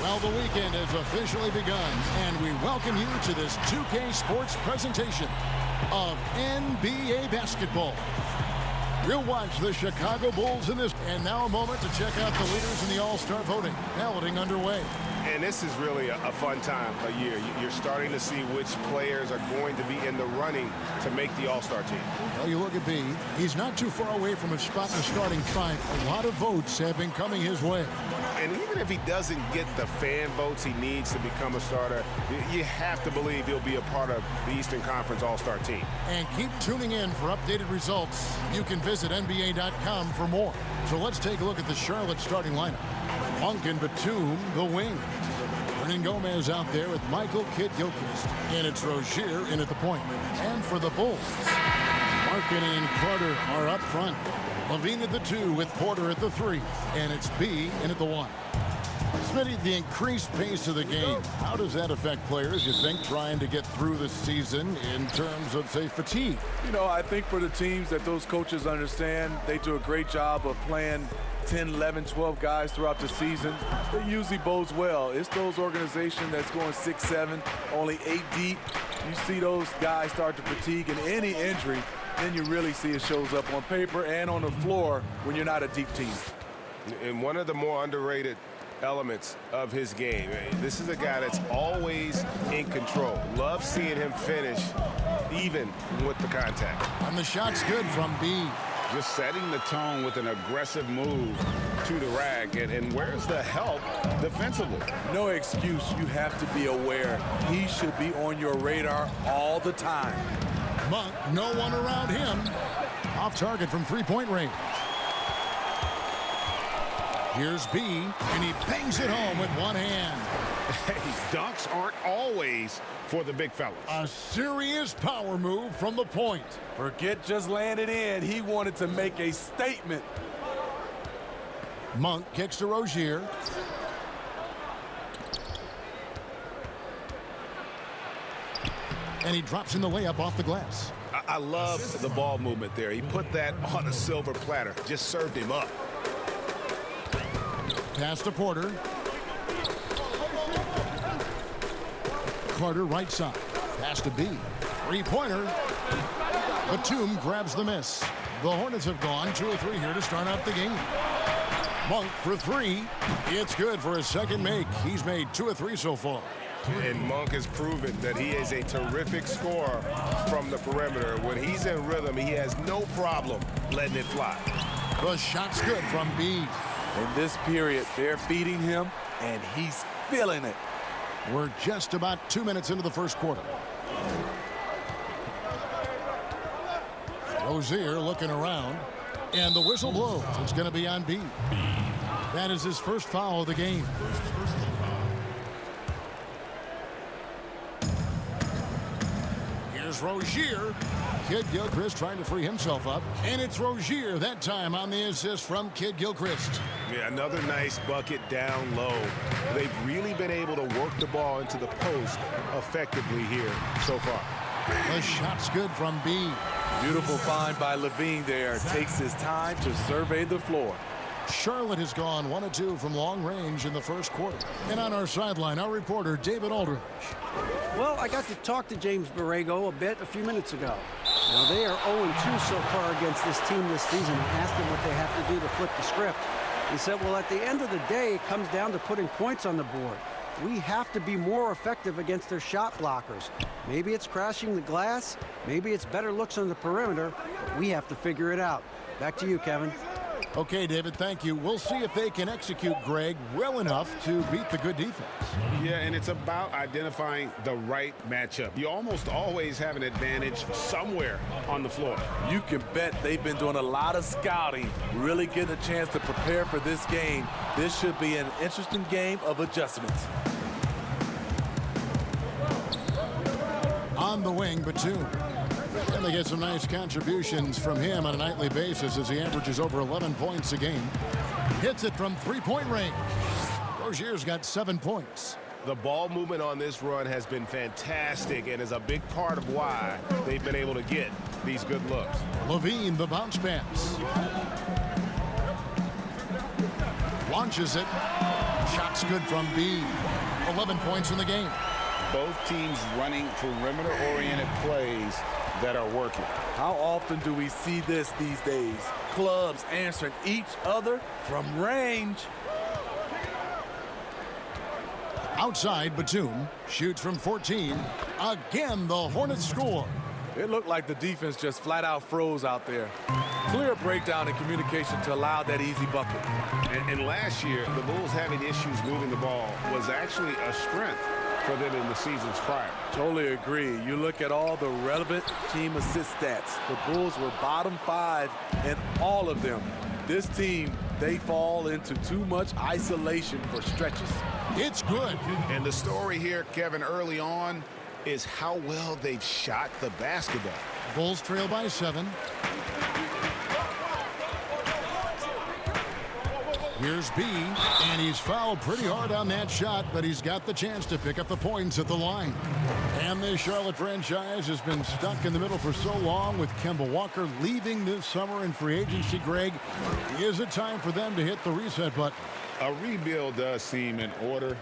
Well, the weekend has officially begun, and we welcome you to this 2K Sports presentation of NBA basketball. We'll watch the Chicago Bulls in this. And now a moment to check out the leaders in the All-Star voting. Balloting underway. And this is really a fun time of year. You're starting to see which players are going to be in the running to make the All-Star team. Well, you look at B. He's not too far away from a spot in the starting five. A lot of votes have been coming his way. And even if he doesn't get the fan votes he needs to become a starter, you have to believe he'll be a part of the Eastern Conference All-Star team. And keep tuning in for updated results. You can visit NBA.com for more. So let's take a look at the Charlotte starting lineup. Monk and Batum, the wing. Hernan Gomez out there with Michael Kidd-Gilchrist. And it's Rozier in at the point. And for the Bulls, Markkanen and Carter are up front. Levine at the 2 with Porter at the 3. And it's B in at the 1. Smitty, the increased pace of the game, how does that affect players, you think, trying to get through the season in terms of, say, fatigue? You know, I think for the teams that those coaches understand, they do a great job of playing 10, 11, 12 guys throughout the season. It usually bodes well. It's those organizations that's going 6, 7, only 8 deep. You see those guys start to fatigue, and any injury, then you really see it shows up on paper and on the floor when you're not a deep team. And one of the more underrated elements of his game. This is a guy that's always in control. Love seeing him finish even with the contact. And the shot's good from B. Just setting the tone with an aggressive move to the rack. And where's the help defensively? No excuse. You have to be aware. He should be on your radar all the time. Monk, no one around him. Off target from three-point range. Here's B, and he bangs it home with one hand. Hey, dunks aren't always for the big fellas. A serious power move from the point. Forget just laying it in. He wanted to make a statement. Monk kicks to Rozier. And he drops in the layup off the glass. I love the ball movement there. He put that on a silver platter. Just served him up. Pass to Porter. Carter right side. Pass to B. Three-pointer. Batum grabs the miss. The Hornets have gone 2 or 3 here to start out the game. Monk for 3. It's good for his second make. He's made 2 or 3 so far. And Monk has proven that he is a terrific scorer from the perimeter. When he's in rhythm, he has no problem letting it fly. The shot's good from B. In this period, they're feeding him, and he's feeling it. We're just about 2 minutes into the first quarter. Rozier looking around, and the whistle blows. It's going to be on B. That is his first foul of the game. Here's Rozier. Kidd-Gilchrist trying to free himself up. And it's Rozier that time on the assist from Kidd-Gilchrist. Yeah, another nice bucket down low. They've really been able to work the ball into the post effectively here so far. The shot's good from B. Beautiful find by Levine there. Takes his time to survey the floor. Charlotte has gone 1 of 2 from long range in the first quarter. And on our sideline, our reporter, David Aldridge. Well, I got to talk to James Borrego a few minutes ago. Now, they are 0-2 so far against this team this season. I asked him what they have to do to flip the script. He said, well, at the end of the day, it comes down to putting points on the board. We have to be more effective against their shot blockers. Maybe it's crashing the glass. Maybe it's better looks on the perimeter. But we have to figure it out. Back to you, Kevin. Okay, David, thank you. We'll see if they can execute Greg well enough to beat the good defense. Yeah, and it's about identifying the right matchup. You almost always have an advantage somewhere on the floor. You can bet they've been doing a lot of scouting, really getting a chance to prepare for this game. This should be an interesting game of adjustments. On the wing, Batum. And they get some nice contributions from him on a nightly basis as he averages over 11 points a game. Hits it from three-point range. Rozier's got 7 points. The ball movement on this run has been fantastic and is a big part of why they've been able to get these good looks. Levine, the bounce pass. Launches it. Shot's good from B. 11 points in the game. Both teams running perimeter-oriented plays that are working. How often do we see this these days? Clubs answering each other from range. Outside, Batum shoots from 14. Again, the Hornets score. It looked like the defense just flat out froze out there. Clear breakdown in communication to allow that easy bucket. And last year, the Bulls having issues moving the ball was actually a strength for them in the seasons prior. Totally agree. You look at all the relevant team assist stats. The Bulls were bottom 5 in all of them. This team, they fall into too much isolation for stretches. It's good. And the story here, Kevin, early on is how well they've shot the basketball. Bulls trail by 7. Here's B, and he's fouled pretty hard on that shot, but he's got the chance to pick up the points at the line. And the Charlotte franchise has been stuck in the middle for so long with Kemba Walker leaving this summer in free agency. Greg, is it time for them to hit the reset button? A rebuild does seem in order.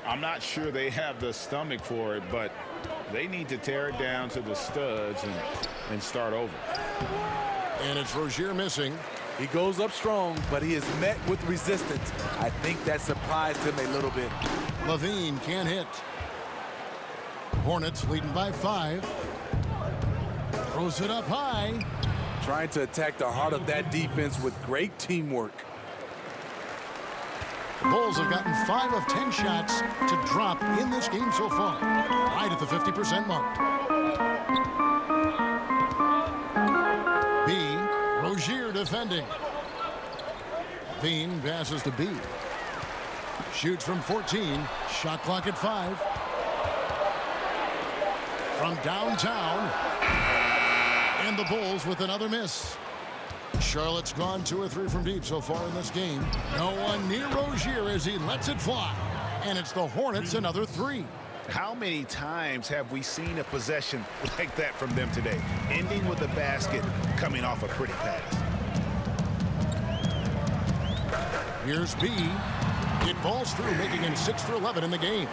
I'm not sure they have the stomach for it, but they need to tear it down to the studs and start over. And it's Rozier missing. He goes up strong, but he is met with resistance. I think that surprised him a little bit. Levine can't hit. Hornets leading by 5. Throws it up high. Trying to attack the heart of that defense with great teamwork. Bulls have gotten 5 of 10 shots to drop in this game so far, right at the 50% mark. B. Rozier defending. Bean passes to B. Shoots from 14. Shot clock at 5. From downtown. And the Bulls with another miss. Charlotte's gone 2 or 3 from deep so far in this game. No one near Rozier as he lets it fly. And it's the Hornets another 3. How many times have we seen a possession like that from them today, ending with a basket coming off a pretty pass? Here's B. It balls through, making him 6 for 11 in the game.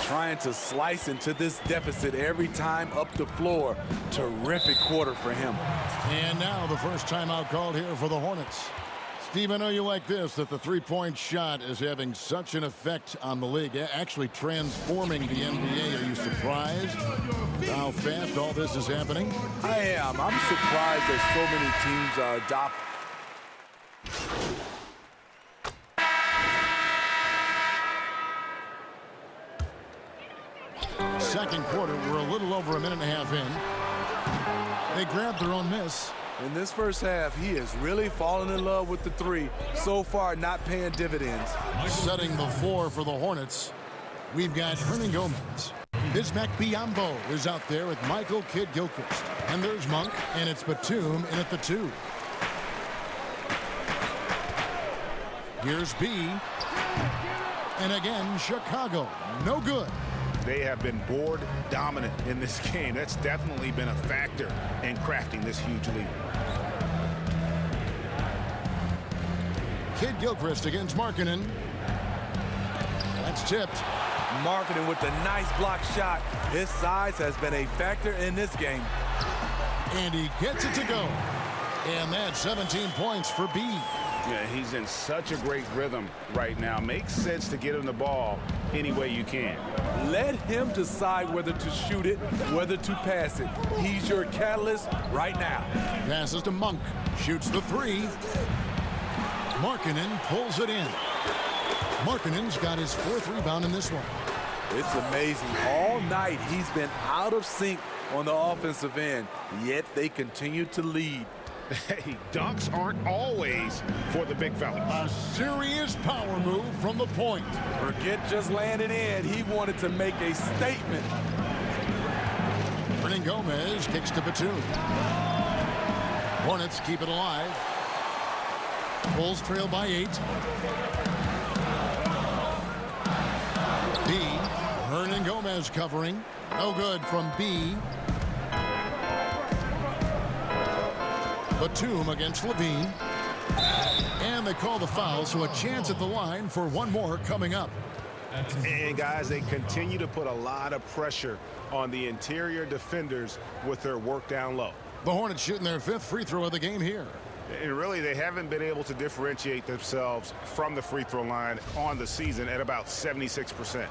Trying to slice into this deficit every time up the floor. Terrific quarter for him. And now the first timeout called here for the Hornets. Steve, I know you like this, that the three-point shot is having such an effect on the league, actually transforming the NBA. Are you surprised how fast all this is happening? I am. I'm surprised that so many teams are adopting. Second quarter, we're a little over a minute and a half in. They grabbed their own miss. In this first half, he has really fallen in love with the 3. So far, not paying dividends. Setting the floor for the Hornets, we've got Hernan Gomez. Bismack Biyombo is out there with Michael Kidd-Gilchrist. And there's Monk, and it's Batum in at the 2. Here's B. And again, Chicago. No good. They have been board dominant in this game. That's definitely been a factor in crafting this huge lead. Kidd-Gilchrist against Markkanen. That's tipped. Markkanen with the nice block shot. His size has been a factor in this game. And he gets it to go. And that's 17 points for B. Yeah, he's in such a great rhythm right now. Makes sense to get him the ball any way you can. Let him decide whether to shoot it, whether to pass it. He's your catalyst right now. Passes to Monk. Shoots the 3. Markkanen pulls it in. Markkanen's got his 4th rebound in this one. It's amazing. All night he's been out of sync on the offensive end, yet they continue to lead. Hey, dunks aren't always for the big fellas. A serious power move from the point. Forget just landing in. He wanted to make a statement. Hernan Gomez kicks to Batum. Hornets keep it alive. Bulls trail by 8. B. Hernan Gomez covering. No good from B. Batum against Levine. And they call the foul, so a chance at the line for one more coming up. And guys, they continue to put a lot of pressure on the interior defenders with their work down low. The Hornets shooting their 5th free throw of the game here. And really, they haven't been able to differentiate themselves from the free throw line on the season at about 76%.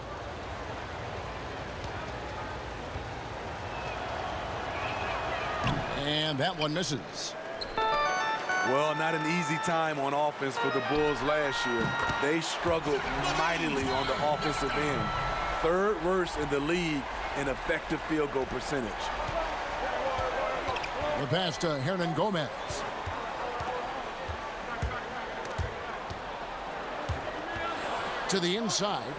And that one misses. Well, not an easy time on offense for the Bulls last year. They struggled mightily on the offensive end. 3rd worst in the league in effective field goal percentage. The pass to Hernan Gomez. To the inside.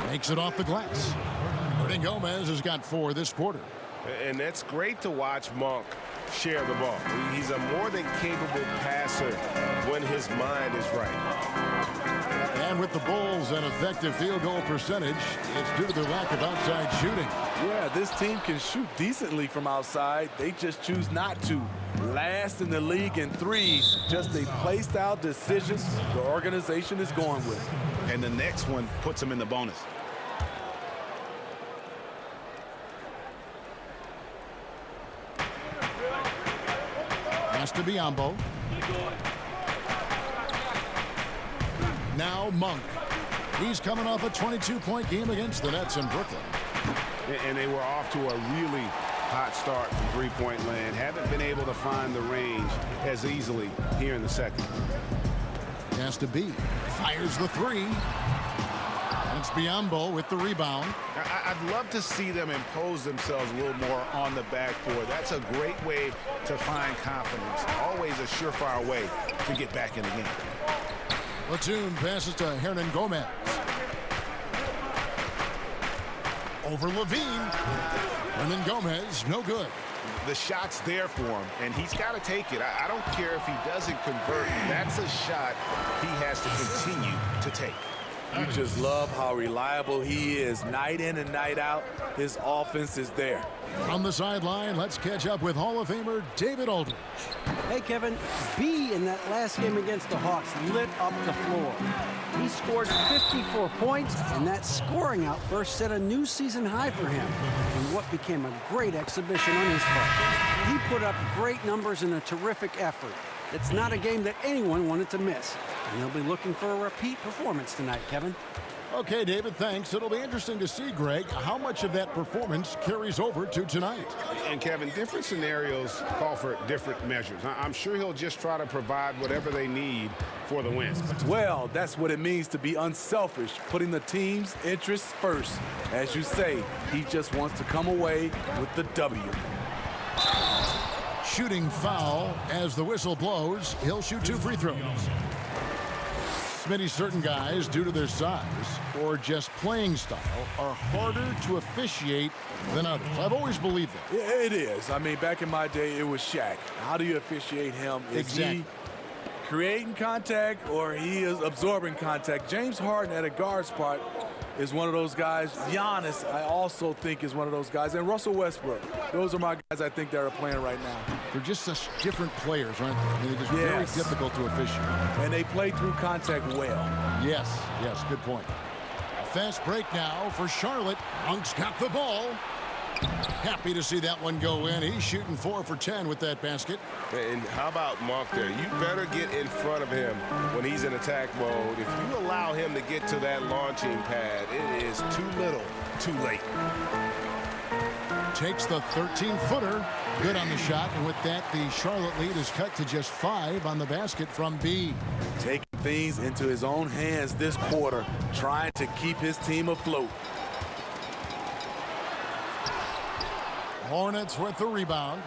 Makes it off the glass. Hernan Gomez has got 4 this quarter. And that's great to watch Monk share the ball. He's a more than capable passer when his mind is right. And with the Bulls an effective field goal percentage, it's due to their lack of outside shooting. Yeah, this team can shoot decently from outside. They just choose not to. Last in the league in threes. Just a placed out decision the organization is going with. And the next one puts them in the bonus. Pass to Biyombo. Now Monk. He's coming off a 22-point game against the Nets in Brooklyn. And they were off to a really hot start from three-point land. Haven't been able to find the range as easily here in the second. Pass to B. Fires the 3. It's Biyombo with the rebound. I'd love to see them impose themselves a little more on the backboard. That's a great way to find confidence. Always a surefire way to get back in the game. Batum passes to Hernan Gomez. Over Levine. Hernan Gomez, no good. The shot's there for him, and he's got to take it. I don't care if he doesn't convert. That's a shot he has to continue to take. You just love how reliable he is night in and night out. His offense is there. From the sideline, let's catch up with Hall of Famer David Aldridge. Hey, Kevin, B in that last game against the Hawks lit up the floor. He scored 54 points, and that scoring outburst set a new season high for him in what became a great exhibition on his part. He put up great numbers in a terrific effort. It's not a game that anyone wanted to miss, and they'll be looking for a repeat performance tonight, Kevin. Okay, David, thanks. It'll be interesting to see, Greg, how much of that performance carries over to tonight. And, Kevin, different scenarios call for different measures. I'm sure he'll just try to provide whatever they need for the win. Well, that's what it means to be unselfish, putting the team's interests first. As you say, he just wants to come away with the W. Shooting foul as the whistle blows. He'll shoot 2 free throws. Smitty, certain guys, due to their size or just playing style, are harder to officiate than others. I've always believed that. It is. I mean, back in my day, it was Shaq. How do you officiate him? Is he creating contact or he is absorbing contact? James Harden at a guard spot is one of those guys. Giannis, I also think, is one of those guys. And Russell Westbrook. Those are my guys I think that are playing right now. They're just such different players, aren't they? I mean, they're just very difficult to officiate. And they play through contact well. Yes, good point. A fast break now for Charlotte. Monk's got the ball. Happy to see that one go in. He's shooting 4 for 10 with that basket. And how about Monk there? You better get in front of him when he's in attack mode. If you allow him to get to that launching pad, it is too little, too late. Takes the 13-footer. Good on the shot. And with that, the Charlotte lead is cut to just 5 on the basket from B. Taking things into his own hands this quarter, trying to keep his team afloat. Hornets with the rebound.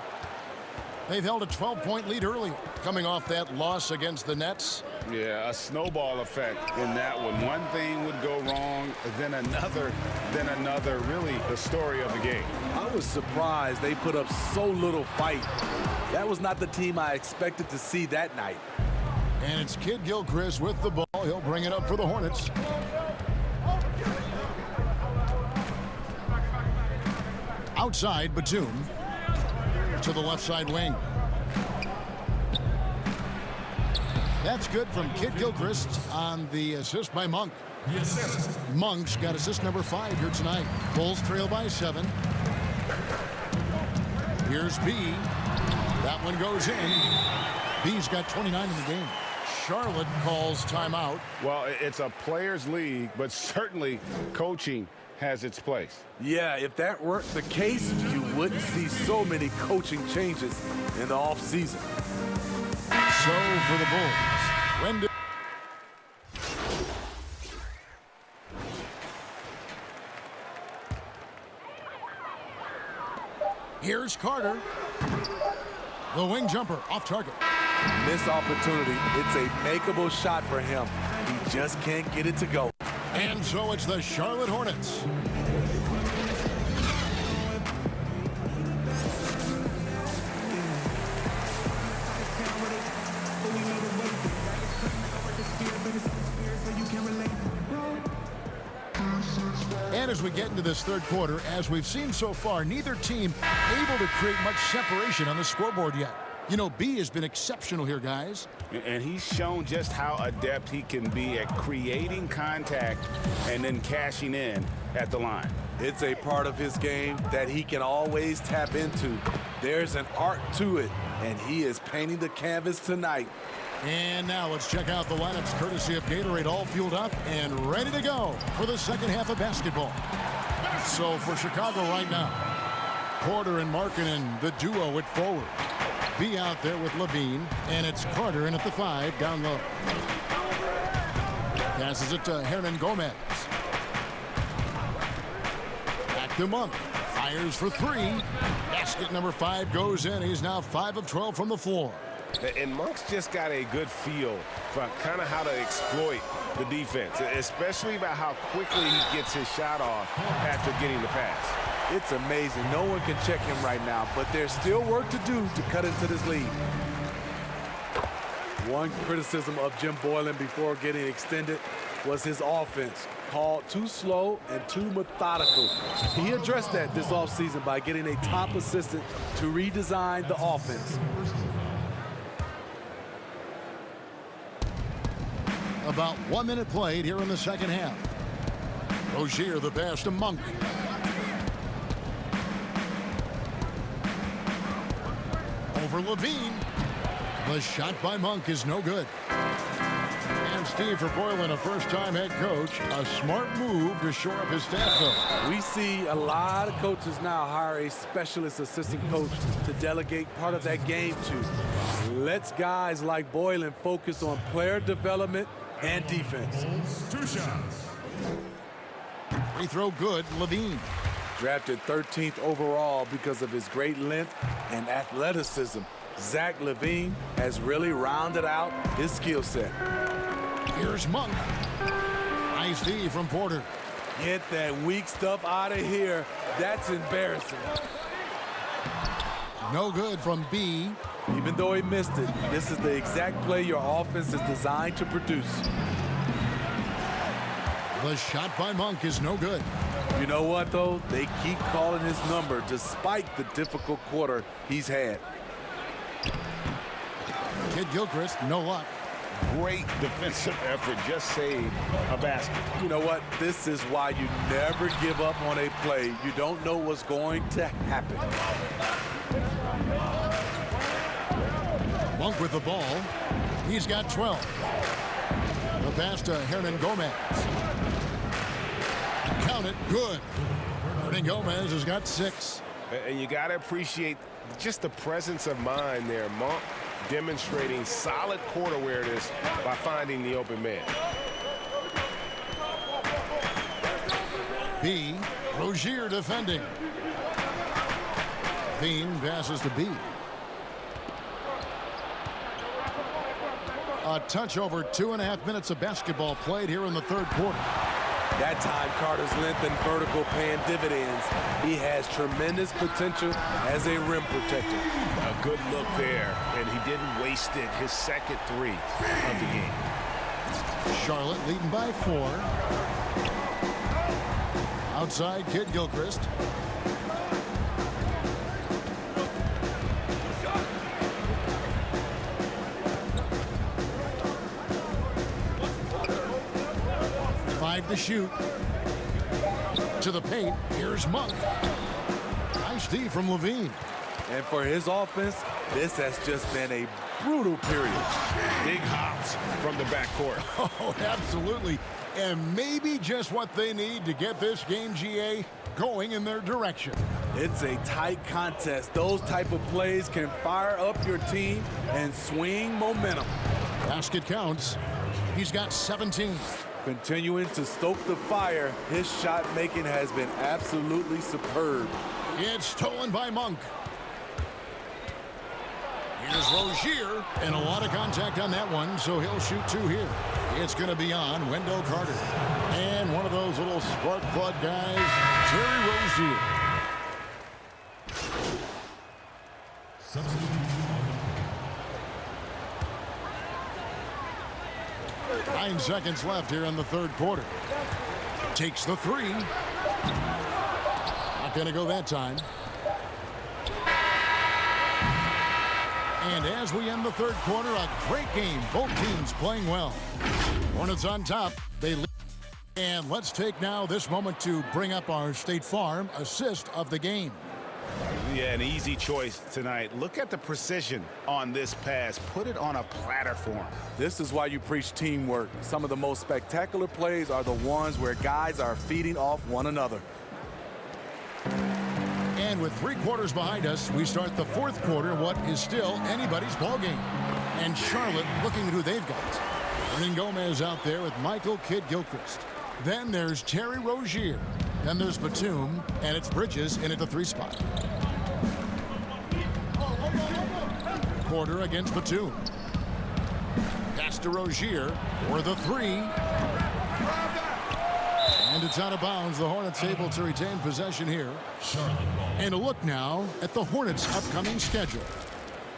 They've held a 12-point lead earlier, coming off that loss against the Nets. Yeah, a snowball effect in that one. One thing would go wrong, then another, really the story of the game. I was surprised they put up so little fight. That was not the team I expected to see that night. And it's Kid Gilchrist with the ball. He'll bring it up for the Hornets. Outside, Batum to the left side wing. That's good from Kid Gilchrist on the assist by Monk. Monk's got assist number 5 here tonight. Bulls trail by 7. Here's B. That one goes in. B's got 29 in the game. Charlotte calls timeout. Well, it's a players' league, but certainly coaching has its place. Yeah, if that weren't the case, you wouldn't see so many coaching changes in the offseason. So for the Bulls, Rendon. Here's Carter. The wing jumper off target. Missed opportunity. It's a makeable shot for him. He just can't get it to go. And so it's the Charlotte Hornets. And as we get into this third quarter, as we've seen so far, neither team able to create much separation on the scoreboard yet. You know, B has been exceptional here, guys. And he's shown just how adept he can be at creating contact and then cashing in at the line. It's a part of his game that he can always tap into. There's an art to it, and he is painting the canvas tonight. And now let's check out the lineups courtesy of Gatorade, all fueled up and ready to go for the second half of basketball. So for Chicago right now, Porter and Markkanen, the duo at forward. B out there with Levine, and it's Carter in at the 5 down low. Passes it to Hernan Gomez. Back to Monk. Fires for 3. Basket number 5 goes in. He's now 5 of 12 from the floor. And Monk's just got a good feel for kind of how to exploit the defense, especially about how quickly he gets his shot off after getting the pass. It's amazing. No one can check him right now, but there's still work to do to cut into this lead. One criticism of Jim Boylen before getting extended was his offense, called too slow and too methodical. He addressed that this offseason by getting a top assistant to redesign the offense. About 1 minute played here in the second half. Rozier the pass to Monk. Over Levine. The shot by Monk is no good. And Steve, for Boylen, a first-time head coach, a smart move to shore up his staff, though. We see a lot of coaches now hire a specialist assistant coach to delegate part of that game to. Lets guys like Boylen focus on player development and defense. 2 shots. Free throw good, Levine. Drafted 13th overall because of his great length and athleticism. Zach LaVine has really rounded out his skill set. Here's Monk. Nice D from Porter. Get that weak stuff out of here. That's embarrassing. No good from B. Even though he missed it, this is the exact play your offense is designed to produce. The shot by Monk is no good. You know what, though? They keep calling his number despite the difficult quarter he's had. Kid Gilchrist, no luck. Great defensive effort, just saved a basket. You know what? This is why you never give up on a play. You don't know what's going to happen. Monk with the ball. He's got 12. The pass to Hernan Gomez. Count it, good. Hernan Gomez has got 6. And you got to appreciate just the presence of mind there. Monk demonstrating solid court awareness by finding the open man. B. Rozier defending. Bean passes to B. A touch over 2.5 minutes of basketball played here in the third quarter. That time, Carter's length and vertical paying dividends. He has tremendous potential as a rim protector. A good look there, and he didn't waste it. His second 3 of the game. Charlotte leading by 4. Outside, Kid Gilchrist. 5 to shoot. To the paint. Here's Monk. Nice D from Levine. And for his offense, this has just been a brutal period. Big hops from the backcourt. Oh, absolutely. And maybe just what they need to get this game, GA, going in their direction. It's a tight contest. Those type of plays can fire up your team and swing momentum. Basket counts. He's got 17. Continuing to stoke the fire, his shot making has been absolutely superb. It's stolen by Monk. Here's Rozier, and a lot of contact on that one, so he'll shoot 2 here. It's going to be on Wendell Carter. And one of those little spark plug guys, Terry Rozier. Nine seconds left here in the third quarter. Takes the 3. Not going to go that time. And as we end the third quarter, a great game. Both teams playing well. Hornets on top. They lead. And let's take now this moment to bring up our State Farm assist of the game. Yeah, an easy choice tonight. Look at the precision on this pass. Put it on a platter form. This is why you preach teamwork. Some of the most spectacular plays are the ones where guys are feeding off one another. And with 3 quarters behind us, we start the fourth quarter, what is still anybody's ball game. And Charlotte looking at who they've got. Hernan Gomez out there with Michael Kidd-Gilchrist. Then there's Terry Rozier. Then there's Batum, and it's Bridges in at the 3 spot. Quarter against Batum. Pass to Rozier for the 3. And it's out of bounds. The Hornets able to retain possession here. And a look now at the Hornets' upcoming schedule.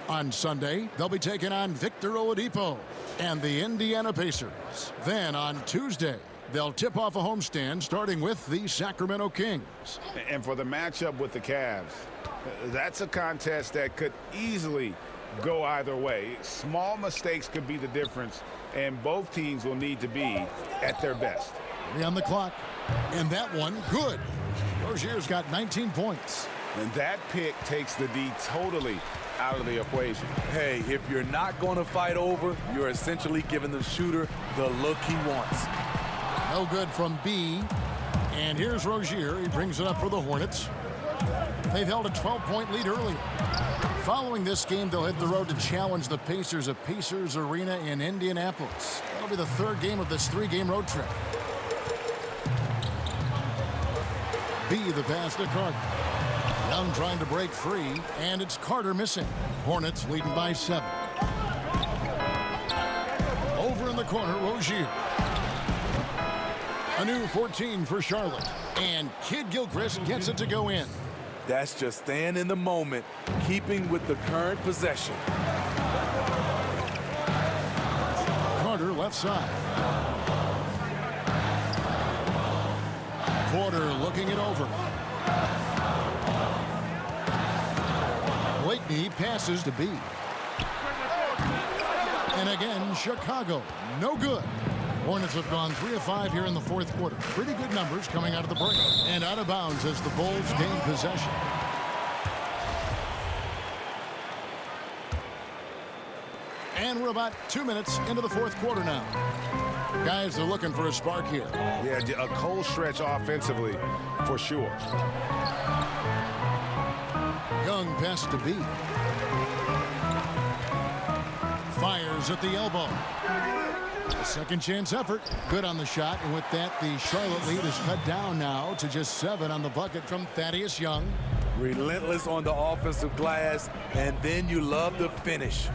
On Sunday, they'll be taking on Victor Oladipo and the Indiana Pacers. Then on Tuesday, they'll tip off a homestand starting with the Sacramento Kings. And for the matchup with the Cavs, that's a contest that could easily go either way. Small mistakes could be the difference, and both teams will need to be at their best. 3 on the clock. And that one, good. Rozier's got 19 points. And that pick takes the D totally out of the equation. Hey, if you're not going to fight over, you're essentially giving the shooter the look he wants. No good from B. And here's Rozier. He brings it up for the Hornets. They've held a 12-point lead earlier. Following this game, they'll hit the road to challenge the Pacers at Pacers Arena in Indianapolis. That'll be the 3rd game of this 3-game road trip. B, the pass to Carter. Young trying to break free, and it's Carter missing. Hornets leading by 7. Over in the corner, Rozier. A new 14 for Charlotte. And Kidd-Gilchrist gets it to go in. That's just staying in the moment, keeping with the current possession. Carter left side. Porter looking it over. Blakeney passes to B. And again, Chicago, no good. Hornets have gone 3 of 5 here in the fourth quarter. Pretty good numbers coming out of the break. And out of bounds as the Bulls gain possession. And we're about 2 minutes into the fourth quarter now. Guys are looking for a spark here. Yeah, a cold stretch offensively for sure. Young pass to B. Fires at the elbow. A second chance effort. Good on the shot. And with that, the Charlotte lead is cut down now to just 7 on the bucket from Thaddeus Young. Relentless on the offensive glass, and then you love the finish.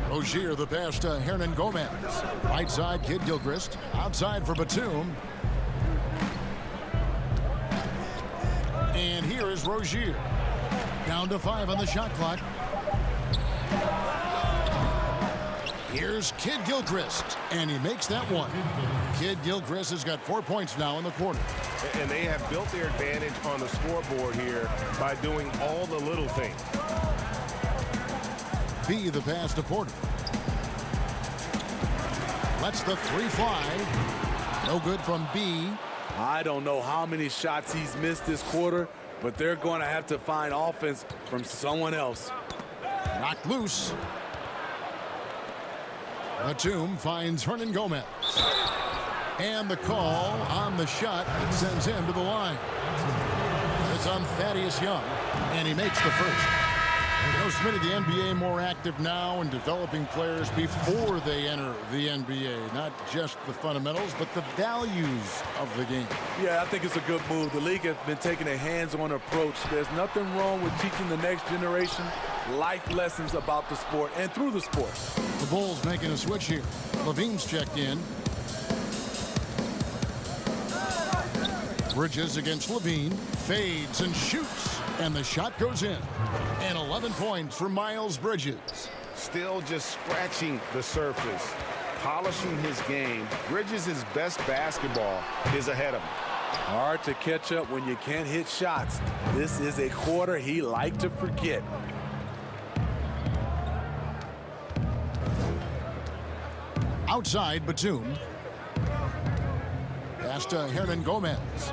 Rozier, the pass to Hernan Gomez. Right side, Kidd-Gilchrist. Outside for Batum. And here is Rozier. Down to 5 on the shot clock. Here's Kidd-Gilchrist, and he makes that one. Kidd-Gilchrist has got 4 points now in the quarter. And they have built their advantage on the scoreboard here by doing all the little things. B, the pass to Porter. Lets the 3 fly. No good from B. I don't know how many shots he's missed this quarter, but they're going to have to find offense from someone else. Knocked loose. Batum finds Hernan Gomez. And the call on the shot sends him to the line. It's on Thaddeus Young, and he makes the first. You know, Smitty, the NBA more active now in developing players before they enter the NBA. Not just the fundamentals, but the values of the game. Yeah, I think it's a good move. The league has been taking a hands-on approach. There's nothing wrong with teaching the next generation life lessons about the sport and through the sport. The Bulls making a switch here. Levine's checked in. Bridges against Levine. Fades and shoots. And the shot goes in. And 11 points for Miles Bridges. Still just scratching the surface, polishing his game. Bridges' best basketball is ahead of him. Hard to catch up when you can't hit shots. This is a quarter he liked to forget. Outside, Batum. Pass to Hernan Gomez.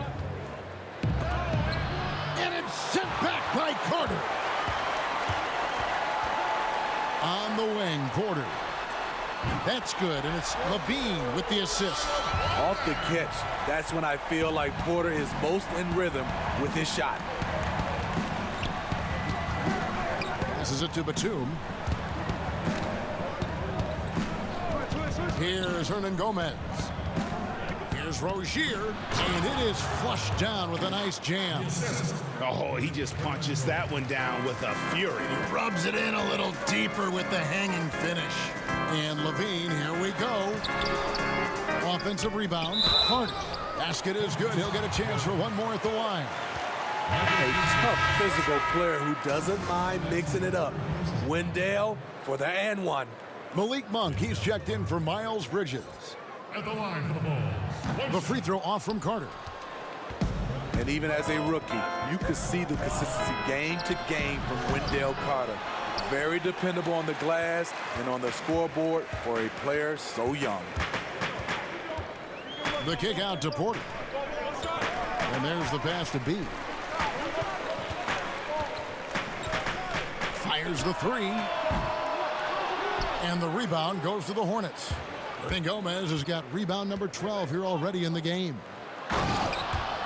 And it's sent back by Carter. On the wing, Porter. That's good, and it's Levine with the assist. Off the catch, that's when I feel like Porter is most in rhythm with his shot. Passes it to Batum. Here's Hernan Gomez. Here's Rozier, and it is flushed down with a nice jam. Oh, he just punches that one down with a fury. He rubs it in a little deeper with the hanging finish. And Levine, here we go. Offensive rebound. Carter. Basket is good. He'll get a chance for one more at the line. A tough physical player who doesn't mind mixing it up. Wendell for the and one. Malik Monk, he's checked in for Miles Bridges. At the line for the Bulls. The free throw off from Carter. And even as a rookie, you could see the consistency game to game from Wendell Carter. Very dependable on the glass and on the scoreboard for a player so young. The kick out to Porter. And there's the pass to B. Fires the three. And the rebound goes to the Hornets. Hernan Gomez has got rebound number 12 here already in the game.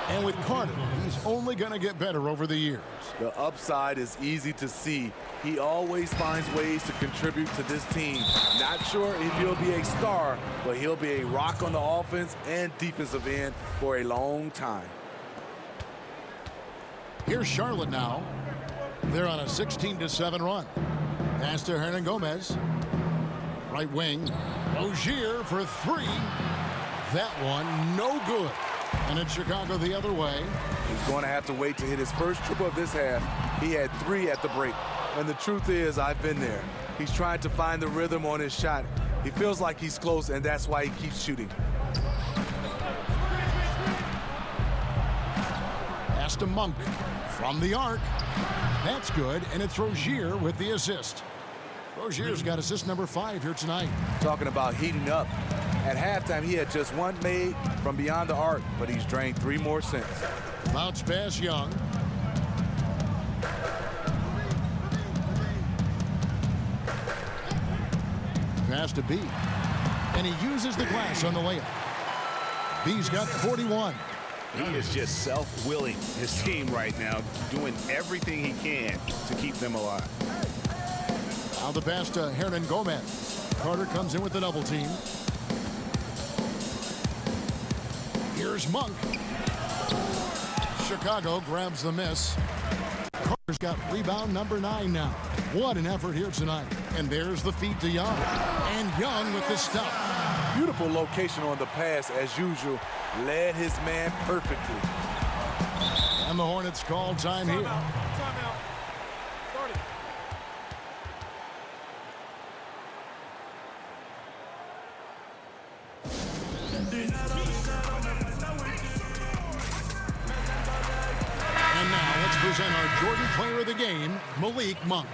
And with Carter, he's only going to get better over the years. The upside is easy to see. He always finds ways to contribute to this team. Not sure if he'll be a star, but he'll be a rock on the offense and defensive end for a long time. Here's Charlotte now. They're on a 16-7 run. Pass to Hernan Gomez. Right wing. Rozier for three. That one no good. And it's Chicago the other way. He's going to have to wait to hit his first triple of this half. He had 3 at the break. And the truth is, I've been there. He's trying to find the rhythm on his shot. He feels like he's close, and that's why he keeps shooting. Pass to Monk from the arc. That's good, and it's Rozier with the assist. Rozier's got assist number 5 here tonight. Talking about heating up. At halftime, he had just 1 made from beyond the arc, but he's drained 3 more since. Bounce pass Young. Pass to B. And he uses the glass on the layup. B's got 41. He is just self-willing his team right now, doing everything he can to keep them alive. Now the pass to Hernan Gomez. Carter comes in with the double team. Here's Monk. Chicago grabs the miss. Carter's got rebound number 9 now. What an effort here tonight. And there's the feed to Young. And Young with the stuff. Beautiful location on the pass as usual. Led his man perfectly. And the Hornets call time here. Timeout. Start it. And now let's present our Jordan player of the game, Malik Monk.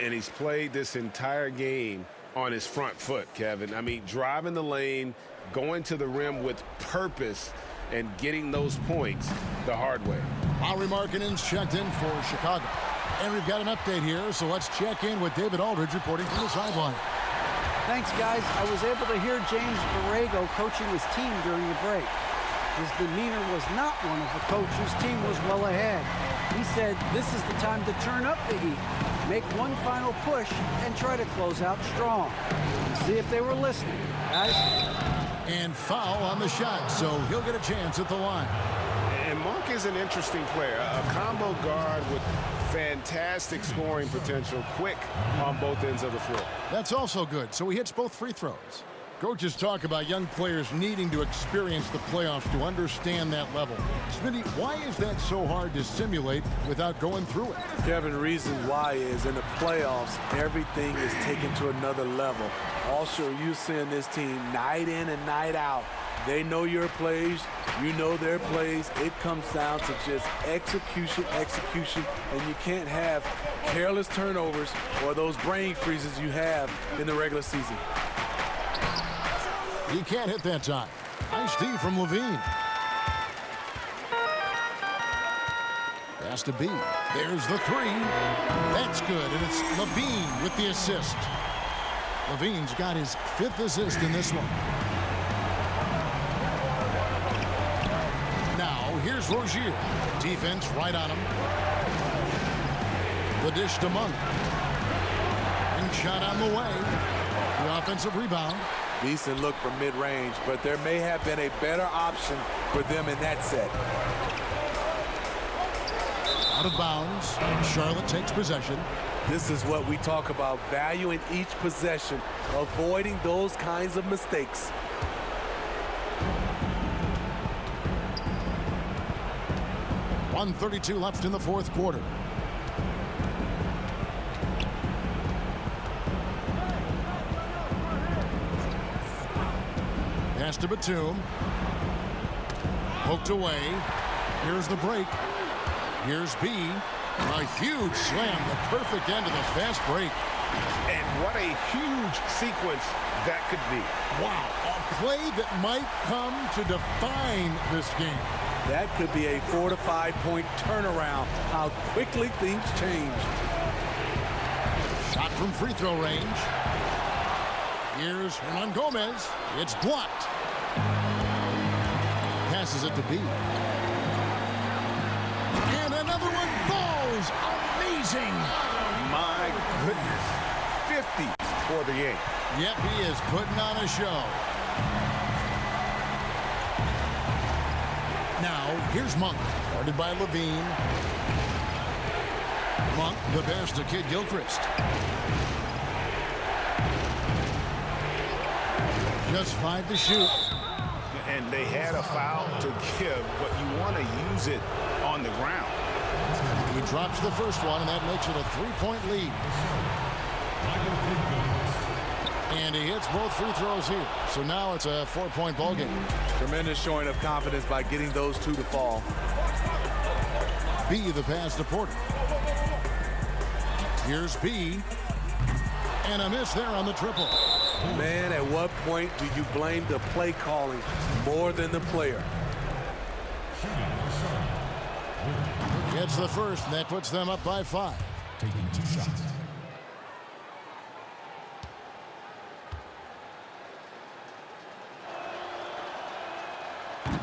And he's played this entire game on his front foot, Kevin. I mean, driving the lane, going to the rim with purpose and getting those points the hard way. Lauri Markkanen's checked in for Chicago. And we've got an update here, so let's check in with David Aldridge reporting from the sideline. Thanks, guys. I was able to hear James Borrego coaching his team during the break. His demeanor was not one of a coach whose team was well ahead. He said this is the time to turn up the heat, make one final push, and try to close out strong. See if they were listening, guys. And foul on the shot, so he'll get a chance at the line. And Monk is an interesting player, a combo guard with fantastic scoring potential, quick on both ends of the floor. That's also good, so he hits both free throws. Coaches talk about young players needing to experience the playoffs to understand that level. Smitty, why is that so hard to simulate without going through it? Kevin, reason why is in the playoffs, everything is taken to another level. Also, you're seeing this team night in and night out. They know your plays, you know their plays. It comes down to just execution, and you can't have careless turnovers or those brain freezes you have in the regular season. He can't hit that time. Nice D from Levine. Pass to B. There's the three. That's good, and it's Levine with the assist. Levine's got his 5th assist in this one. Now, here's Rozier. Defense right on him. The dish to Monk. And shot on the way. The offensive rebound. Decent look from mid-range, but there may have been a better option for them in that set. Out of bounds. Charlotte takes possession. This is what we talk about, valuing each possession, avoiding those kinds of mistakes. .132 left in the 4th quarter. Pass to Batum. Poked away. Here's the break. Here's B. A huge slam, the perfect end of the fast break. And what a huge sequence that could be. Wow, a play that might come to define this game. That could be a 4 to 5 point turnaround. How quickly things change. Shot from free throw range. Here's Hernan Gomez. It's blocked. Passes it to B. And another one falls. Amazing. My goodness. 50 for the game. Yep, he is putting on a show. Now, here's Monk, guarded by Levine. Monk, the pass to Kid Gilchrist. Just 5 to shoot. And they had a foul to give, but you want to use it on the ground. He drops the first one, and that makes it a 3-point lead. And he hits both free throws here. So now it's a 4-point ball game. Tremendous showing of confidence by getting those two to fall. B, the pass to Porter. Here's B. And a miss there on the triple. Man, at what point do you blame the play calling more than the player? Gets the first, and that puts them up by 5. Taking 2 shots.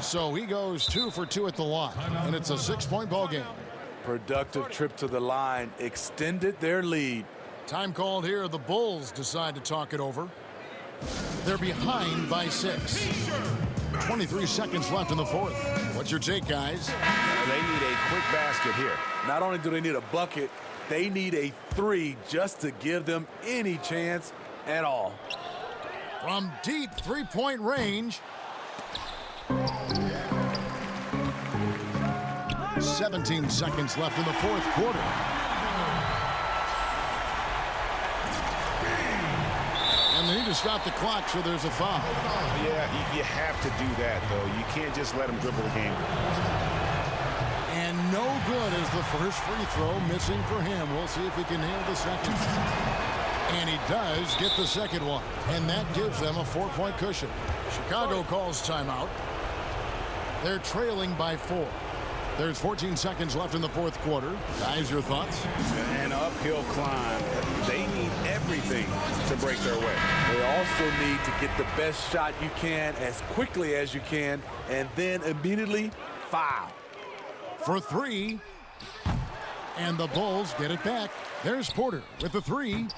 So he goes 2 for 2 at the line, and it's a 6-point ball game. Productive trip to the line, extended their lead. Time called here. The Bulls decide to talk it over. They're behind by 6. 23 seconds left in the 4th. What's your take, guys? They need a quick basket here. Not only do they need a bucket, they need a 3 just to give them any chance at all. From deep 3-point range. 17 seconds left in the 4th quarter. And they need to stop the clock, so there's a foul. Yeah, you have to do that, though. You can't just let them dribble the game. And no good is the first free throw, missing for him. We'll see if he can nail the second. And he does get the second one. And that gives them a 4-point cushion. Chicago calls timeout. They're trailing by 4. There's 14 seconds left in the fourth quarter. Guys, your thoughts? An uphill climb. They need everything to break their way. They also need to get the best shot you can as quickly as you can, and then immediately foul. For 3. And the Bulls get it back. There's Porter with the 3.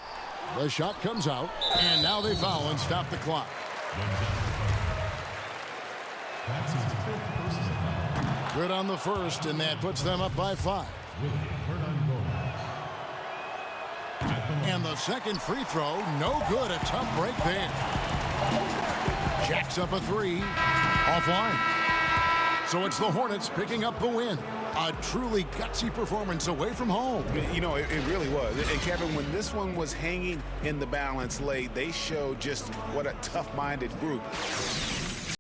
The shot comes out, and now they foul and stop the clock. Good on the first, and that puts them up by 5. And the second free throw, no good. A tough break there. Jacks up a 3. Offline. So it's the Hornets picking up the win. A truly gutsy performance away from home. You know, it really was. And Kevin, when this one was hanging in the balance late, they showed just what a tough-minded group